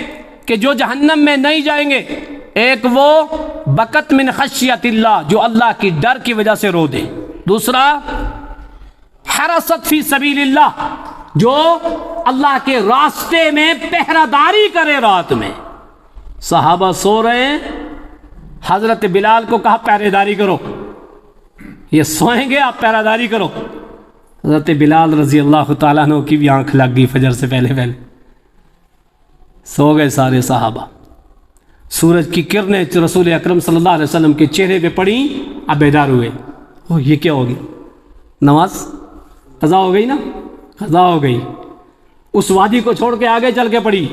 B: کہ جو جہنم میں نہیں جائیں گے. ایک وہ بکت من خشیت اللہ، جو اللہ کی ڈر کی وجہ سے رو دے. دوسرا حرست فی سبیل اللہ، جو اللہ کے راستے میں پہرہ داری کرے رات میں. صحابہ سو رہے ہیں، حضرت بلال کو کہا پہرہ داری کرو، یہ سوئیں گے آپ پہرہ داری کرو. حضرت بلال رضی اللہ تعالیٰ عنہ کی بھی آنکھ لگ گئی فجر سے پہلے پہلے، سو گئے سارے صحابہ. سورج کی کرنیں رسول اکرم صلی اللہ علیہ وسلم کے چہرے پہ پڑیں، اب بیدار ہوئے. یہ کیا ہوگی؟ نماز قضا ہو گئی نا، قضا ہو گئی. اس وادی کو چھوڑ کے آگے چل کے پڑھی.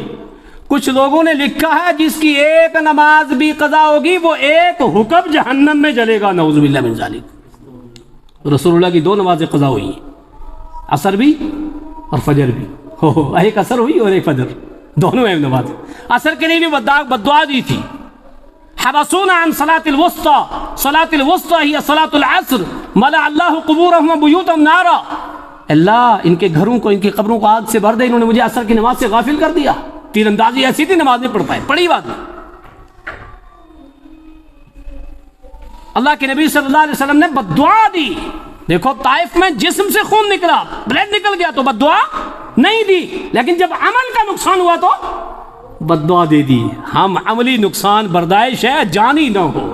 B: کچھ لوگوں نے لکھا ہے جس کی ایک نماز بھی قضا ہوگی وہ ایک حکم جہنم میں جلے گا، نعوذ باللہ من ذالک. رسول اللہ کی 2 نمازیں قضا ہوئی ہیں، عصر بھی اور فجر بھی، ایک عصر ہوئی اور ایک فجر، دونوں اہم نماز۔ عصر کے لیے بھی بددعا دی تھی، حبسونا عن صلاة الوسطى، صلاة الوسطى هي صلاة العصر، ملأ اللہ قبورهم وبیوتهم نارا، اللہ ان کے گھروں کو، ان کی قبروں کو آگ سے بھر دے، انہوں نے مجھے عصر کی نماز سے غافل کر دیا۔ تیر اندازی ایسی تھی، نماز نہیں پڑھ پائے، پڑھی بات نہیں۔ اللہ کے نبی صلی اللہ علیہ وسلم نے بددعا دی، دیکھو طائف میں جسم سے خون نکلا، بلڈ نکل گیا تو بددعا نہیں دی، لیکن جب عمل کا نقصان ہوا تو بددعا دے دی۔ ہم عملی نقصان برداشت ہے، جانی نہ ہو،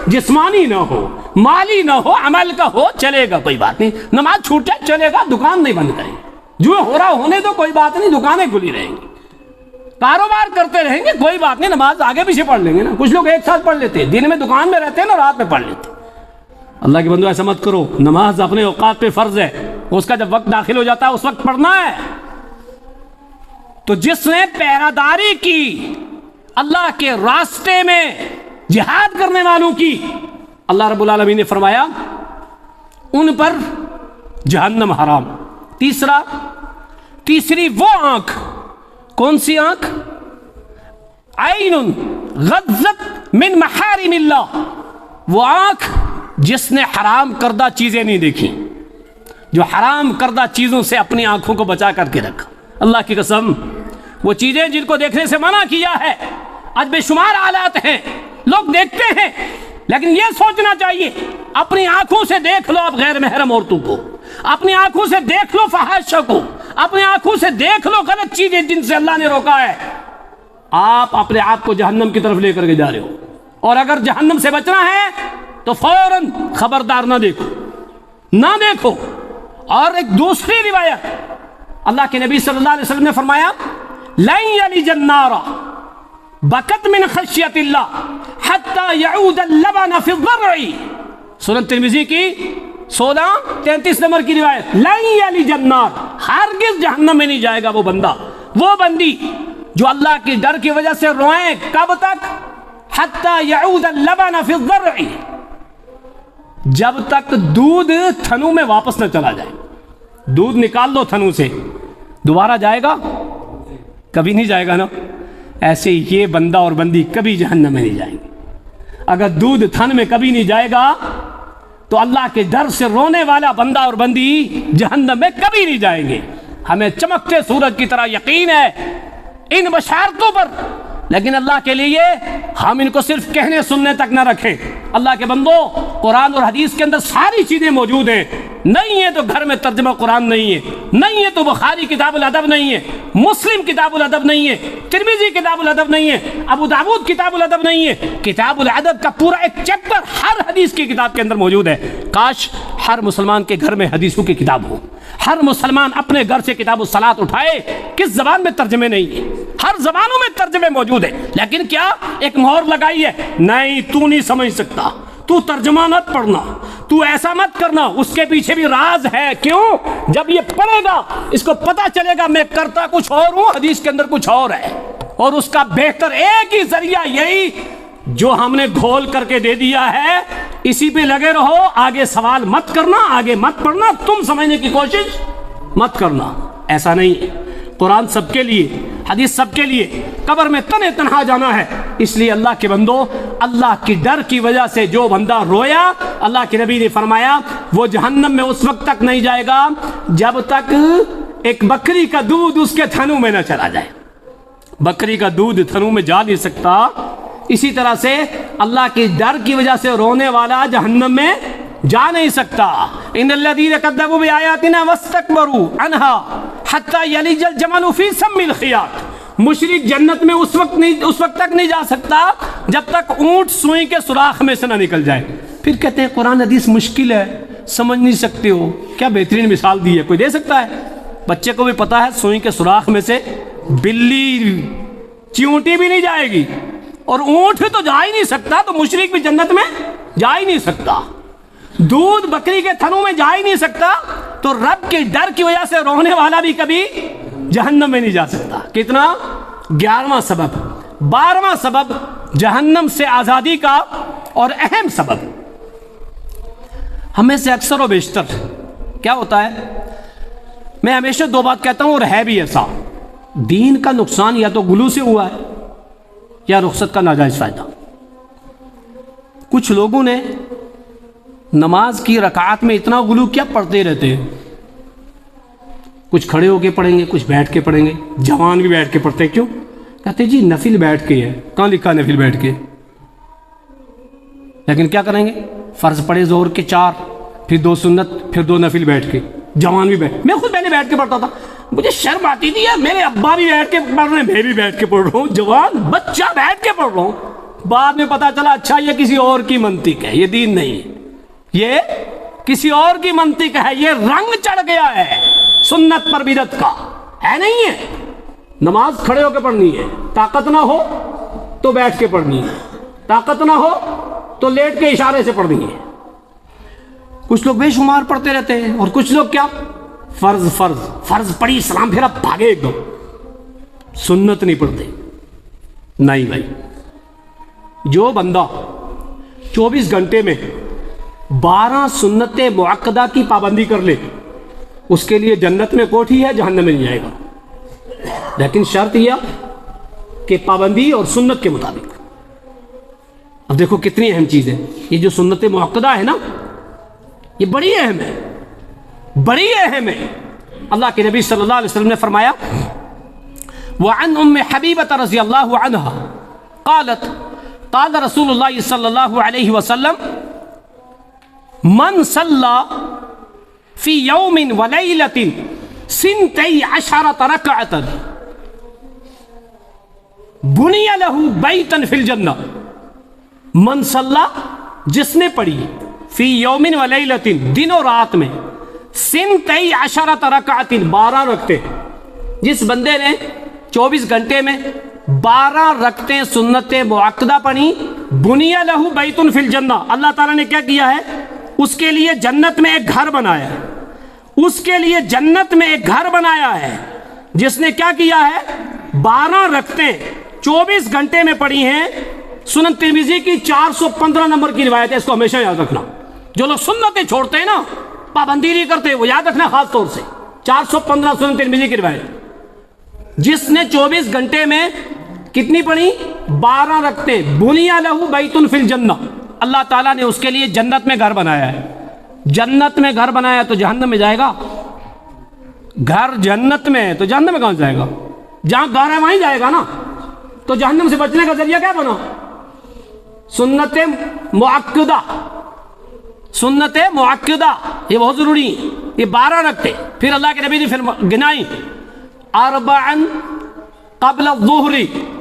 B: جسمانی نہ ہو، مالی نہ ہو، عمل کا ہو، چلے گا، کوئی بات نہیں، نماز چھوٹے چلے گا، دکان نہیں بند کریں گے، جو ہو رہا ہونے دو، کوئی بات نہیں، دکانیں کھلی رہیں گی، کاروبار کرتے رہیں گے، کوئی بات نہیں، نماز آگے پیچھے پڑھ لیں گے نا، کچھ لوگ ایک ساتھ پڑھ لیتے ہیں، دن میں دکان میں رہتے ہیں نا، رات میں پڑھ لیتے ہیں۔ اللہ کے بندو ایسا مت کرو، نماز اپنے اوقات پہ فرض ہے، اس کا جب وقت داخل ہو جاتا ہے اس وقت پڑھنا ہے۔ تو جس نے پہرہ داری کی اللہ کے راستے میں جہاد کرنے والوں کی، اللہ رب العالمین نے فرمایا ان پر جہنم حرام۔ تیسری وہ آنکھ، کون سی آنکھ؟ عین غضت من محارم اللہ، وہ آنکھ جس نے حرام کردہ چیزیں نہیں دیکھی، جو حرام کردہ چیزوں سے اپنی آنکھوں کو بچا کر کے رکھا۔ اللہ کی قسم، وہ چیزیں جن کو دیکھنے سے منع کیا ہے، آج بے شمار حالات ہیں، لوگ دیکھتے ہیں، لیکن یہ سوچنا چاہیے اپنی آنکھوں سے دیکھ لو آپ غیر محرم عورتوں کو، اپنی آنکھوں سے دیکھ لو فحاشہ کو، اپنی آنکھوں سے دیکھ لو غلط چیزیں جن سے اللہ نے روکا ہے، آپ اپنے آپ کو جہنم کی طرف لے کر کے جا رہے ہو۔ اور اگر جہنم سے بچنا ہے تو فوراً خبردار نہ دیکھو۔ اور ایک دوسری روایت، اللہ کے نبی صلی اللہ علیہ وسلم نے فرمایا لن یلج النار بکت من خشیت اللہ حتی یعود اللبن فی الضرع، سنن ترمذی کی 1633 نمبر کی روایت، لن یلج النار، ہرگز جہنم میں نہیں جائے گا وہ بندہ، وہ بندی جو اللہ کے ڈر کی وجہ سے روئیں، کب تک؟ حتی یعود اللبن فی الضرع، جب تک دودھ تھنوں میں واپس نہ چلا جائے۔ دودھ نکال دو تھنوں سے، دوبارہ جائے گا؟ کبھی نہیں جائے گا نا۔ ایسے یہ بندہ اور بندی کبھی جہنم میں نہیں جائیں گے۔ اگر دودھ تھن میں کبھی نہیں جائے گا تو اللہ کے ڈر سے رونے والا بندہ اور بندی جہنم میں کبھی نہیں جائیں گے۔ ہمیں چمکتے سورج کی طرح یقین ہے ان بشارتوں پر، لیکن اللہ کے لیے ہم ان کو صرف کہنے سننے تک نہ رکھیں۔ اللہ کے بندو، قرآن اور حدیث کے اندر ساری چیزیں موجود ہیں، نہیں ہے تو گھر میں ترجمہ قرآن نہیں ہے، نہیں ہے تو بخاری کتاب الادب نہیں ہے، مسلم کتاب الادب نہیں ہے، ترمذی کتاب الادب نہیں ہے، ابو داؤد کتاب الادب نہیں ہے، کتاب الادب کا پورا ایک چیپٹر ہر حدیث کی کتاب کے اندر موجود ہے۔ کاش ہر مسلمان کے گھر میں حدیثوں کی کتاب ہو، ہر مسلمان اپنے گھر سے کتاب الصلاۃ اٹھائے۔ کس زبان میں ترجمے نہیں ہیں؟ ہر زبانوں میں ترجمے موجود ہیں، لیکن کیا ایک مہر لگائی ہے، نہیں تو نہیں سمجھ سکتا، تو ترجمہ مت پڑھنا، تو ایسا مت کرنا۔ اس کے پیچھے بھی راز ہے، کیوں؟ جب یہ پڑھے گا اس کو پتہ چلے گا میں کرتا کچھ اور ہوں، حدیث کے اندر کچھ اور ہے، اور اس کا بہتر ایک ہی ذریعہ یہی جو ہم نے گھول کر کے دے دیا ہے، اسی پہ لگے رہو، آگے سوال مت کرنا، آگے مت پڑھنا، تم سمجھنے کی کوشش مت کرنا۔ ایسا نہیں ہے، قرآن سب کے لیے، حدیث سب کے لیے، قبر میں تنہا تنہا جانا ہے۔ اس لیے اللہ کے بندو، اللہ کی ڈر کی وجہ سے جو بندہ رویا، اللہ کے نبی نے فرمایا وہ جہنم میں اس وقت تک نہیں جائے گا جب تک ایک بکری کا دودھ اس کے تھنوں میں نہ چلا جائے۔ بکری کا دودھ تھنوں میں جا نہیں سکتا، اسی طرح سے اللہ کی ڈر کی وجہ سے رونے والا جہنم میں جا نہیں سکتا۔ ان الذین کذبوا بآیاتنا واستکبروا عنها حتی یلج الجمل فی سم الخیاط، مشرک جنت میں اس وقت تک نہیں جا سکتا جب تک اونٹ سوئی کے سوراخ میں سے نہ نکل جائے۔ پھر کہتے ہیں قرآن حدیث مشکل ہے، سمجھ نہیں سکتے ہو۔ کیا بہترین مثال دی ہے، کوئی دے سکتا ہے؟ بچے کو بھی پتا ہے سوئی کے سوراخ میں سے بلی چیونٹی بھی نہیں جائے گی، اور اونٹ تو جا ہی نہیں سکتا، تو مشرک بھی جنت میں جا ہی نہیں سکتا، دودھ بکری کے تھنوں میں جا ہی نہیں سکتا، تو رب کے ڈر کی وجہ سے رونے والا بھی کبھی جہنم میں نہیں جا سکتا۔ کتنا؟ 11واں سبب۔ 12واں سبب جہنم سے آزادی کا اور اہم سبب، ہمیں سے اکثر و بیشتر کیا ہوتا ہے، میں ہمیشہ دو بات کہتا ہوں اور ہے بھی ایسا، دین کا نقصان یا تو غلو سے ہوا ہے یا رخصت کا ناجائز فائدہ۔ کچھ لوگوں نے نماز کی رکعات میں اتنا غلو کیا، پڑھتے رہتے ہیں، کچھ کھڑے ہو کے پڑھیں گے، کچھ بیٹھ کے پڑھیں گے، جوان بھی بیٹھ کے پڑھتے ہیں، کیوں؟ کہتے جی نفل بیٹھ کے ہے، کہاں لکھا نفل بیٹھ کے؟ لیکن کیا کریں گے، فرض پڑھے ظہر کے 4، پھر 2 سنت، پھر 2 نفل بیٹھ کے، جوان بھی بیٹھ، میں خود پہلے بیٹھ کے پڑھتا تھا، مجھے شرم آتی تھی یار، میرے ابا بھی بیٹھ کے پڑھ رہے ہیں، میں بھی بیٹھ کے پڑھ رہا ہوں، جوان بچہ بیٹھ کے پڑھ رہا ہوں۔ بعد میں پتا چلا اچھا یہ کسی اور کی منطق ہے، یہ دین نہیں ہے، یہ کسی اور کی منطق ہے، یہ رنگ چڑھ گیا ہے سنت پر بدعت کا، ہے نہیں ہے۔ نماز کھڑے ہو کے پڑھنی ہے، طاقت نہ ہو تو بیٹھ کے پڑھنی ہے، طاقت نہ ہو تو لیٹ کے اشارے سے پڑھنی ہے۔ کچھ لوگ بے شمار پڑھتے رہتے ہیں، اور کچھ لوگ کیا، فرض فرض فرض پڑھی سلام پھر اب بھاگے ایک دم، سنت نہیں پڑھتے۔ نہیں بھائی، جو بندہ 24 گھنٹے میں 12 سنت مؤکدہ کی پابندی کر لے، اس کے لیے جنت میں کوٹھی ہے، جہنم میں نہیں جائے گا، لیکن شرط یہ کہ پابندی اور سنت کے مطابق۔ اب دیکھو کتنی اہم چیز ہے یہ جو سنت مؤکدہ ہے نا، یہ بڑی اہم ہے، بڑی اہم ہے۔ اللہ کے نبی صلی اللہ علیہ وسلم نے فرمایا، وعن ام حبیبہ رضی اللہ عنہا قالت قال رسول اللہ صلی اللہ علیہ وسلم من صلی فی یوم ولیلۃ 12 رکعۃ بنی لہ بیتا فی الجنہ، من صلی جس نے پڑھی فی یوم ولیلۃ دن و رات میں 12 رکعۃ 12 رکعتیں، جس بندے نے 24 گھنٹے میں 12 رکعتیں سنت مؤکدہ پڑھی، بنی لہ بیت فی الجنہ، اللہ تعالیٰ نے کیا کیا ہے، اس کے لیے جنت میں ایک گھر بنایا ہے، اس کے لیے جنت میں ایک گھر بنایا ہے۔ جس نے کیا کیا ہے، 12 رکعتیں 24 گھنٹے میں پڑھی ہیں۔ سنن ترمذی کی 415 نمبر کی روایت ہے، اس کو ہمیشہ یاد رکھنا۔ جو لوگ سنتیں چھوڑتے ہیں نا، پابندی نہیں کرتے، وہ یاد رکھنا خاص طور سے، 415 سنن ترمذی کی روایت۔ جس نے 24 گھنٹے میں کتنی پڑھی، 12 رکعتیں، بنی لہ بیت فی الجنہ، اللہ تعالیٰ نے اس کے لیے جنت میں گھر بنایا ہے۔ جنت میں گھر بنایا تو جہنم میں جائے گا؟ گھر جنت میں ہے تو جہنم میں کہاں جائے گا؟ جہاں گھر ہے وہیں جائے گا نا۔ تو جہنم سے بچنے کا ذریعہ کیا بنا، سنت مؤکدہ، سنت مؤکدہ، یہ بہت ضروری ہے۔ یہ 12 رکعتیں، پھر اللہ کے نبی نے پھر گنائی، 4 قبل الظہر،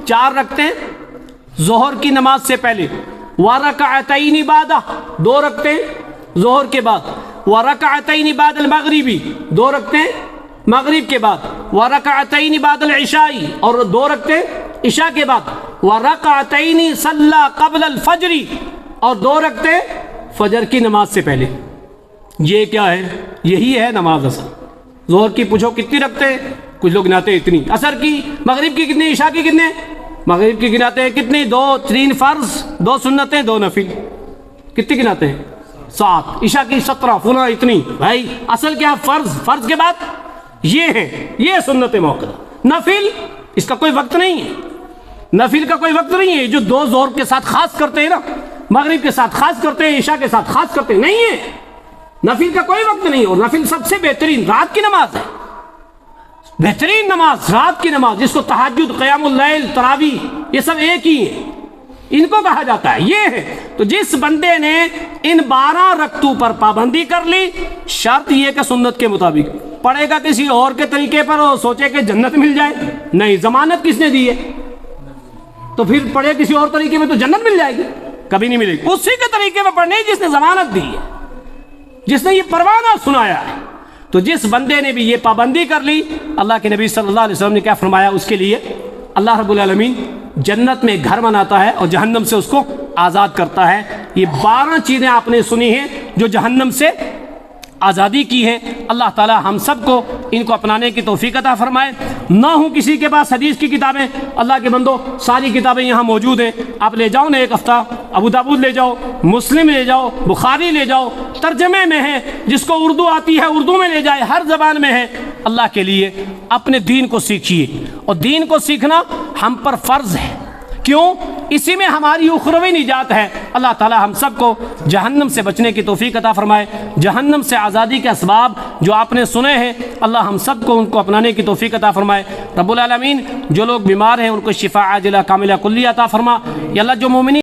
B: 4 رکعتیں ظہر کی نماز سے پہلے، ورکعتین بعدہ، 2 رکعتیں ظہر کے بعد، ورکعتین بعد المغربی، 2 رکعتیں مغرب کے بعد، ورکعتین بعد العشاء، اور 2 رکعتیں عشاء کے بعد، ورکعتین صلی قبل الفجر، اور 2 رکعتیں فجر کی نماز سے پہلے۔ یہ کیا ہے، یہی ہے نماز اصل۔ ظہر کی پوچھو کتنی رکعتیں، کچھ لوگ گناتے ہیں اتنی، عصر کی، مغرب کی کتنی، عشاء کی کتنے، مغرب کی گناتے ہیں کتنی، 2 3 فرض، 2 سنتیں، 2 نفل، کتنی گناتے ہیں، 7، عشاء کی 17، فلاں اتنی۔ بھائی اصل کیا، فرض، فرض کے بعد یہ ہے، یہ سنت مؤکدہ۔ نفل اس کا کوئی وقت نہیں ہے، نفل کا کوئی وقت نہیں ہے، جو 2 ظہر کے ساتھ خاص کرتے ہیں نا، مغرب کے ساتھ خاص کرتے ہیں، عشاء کے ساتھ خاص کرتے ہیں، نہیں ہے، نفل کا کوئی وقت نہیں۔ اور نفل سب سے بہترین رات کی نماز ہے، بہترین نماز رات کی نماز، جس کو تہجد، قیام اللیل، تراویح، یہ سب ایک ہی ہے، ان کو کہا جاتا ہے، یہ ہے۔ تو جس بندے نے ان 12 رکعتوں پر پابندی کر لی، شرط یہ کہ سنت کے مطابق پڑھے گا، کسی اور کے طریقے پر اور سوچے کہ جنت مل جائے، نہیں، ضمانت کس نے دی ہے؟ تو پھر پڑھے کسی اور طریقے میں تو جنت مل جائے گی؟ کبھی نہیں ملے گی۔ اسی کے طریقے میں پڑھنے جس نے ضمانت دی ہے، جس نے یہ پروانہ سنایا ہے۔ تو جس بندے نے بھی یہ پابندی کر لی، اللہ کے نبی صلی اللہ علیہ وسلم نے کیا فرمایا، اس کے لیے اللہ رب العالمین جنت میں گھر بناتا ہے اور جہنم سے اس کو آزاد کرتا ہے۔ یہ 12 چیزیں آپ نے سنی ہیں جو جہنم سے آزادی کی ہیں۔ اللہ تعالی ہم سب کو ان کو اپنانے کی توفیق عطا فرمائے۔ نہ ہوں کسی کے پاس حدیث کی کتابیں، اللہ کے بندو ساری کتابیں یہاں موجود ہیں، آپ لے جاؤ نا، ایک ہفتہ ابو داؤد لے جاؤ، مسلم لے جاؤ، بخاری لے جاؤ، ترجمے میں ہے، جس کو اردو آتی ہے اردو میں لے جائے، ہر زبان میں ہے۔ اللہ کے لیے اپنے دین کو سیکھیے، اور دین کو سیکھنا ہم پر فرض ہے۔ کیوں؟ اسی میں ہماری اخروی نجات ہے۔ اللہ تعالی ہم سب کو جہنم سے بچنے کی توفیق عطا فرمائے، جہنم سے آزادی کے اسباب جو آپ نے سنے ہیں اللہ ہم سب کو ان کو اپنانے کی توفیق عطا فرمائے۔ رب العالمین جو لوگ بیمار ہیں ان کو شفا عاجلہ کاملہ کلیہ عطا فرما۔ یا اللہ جو مومنین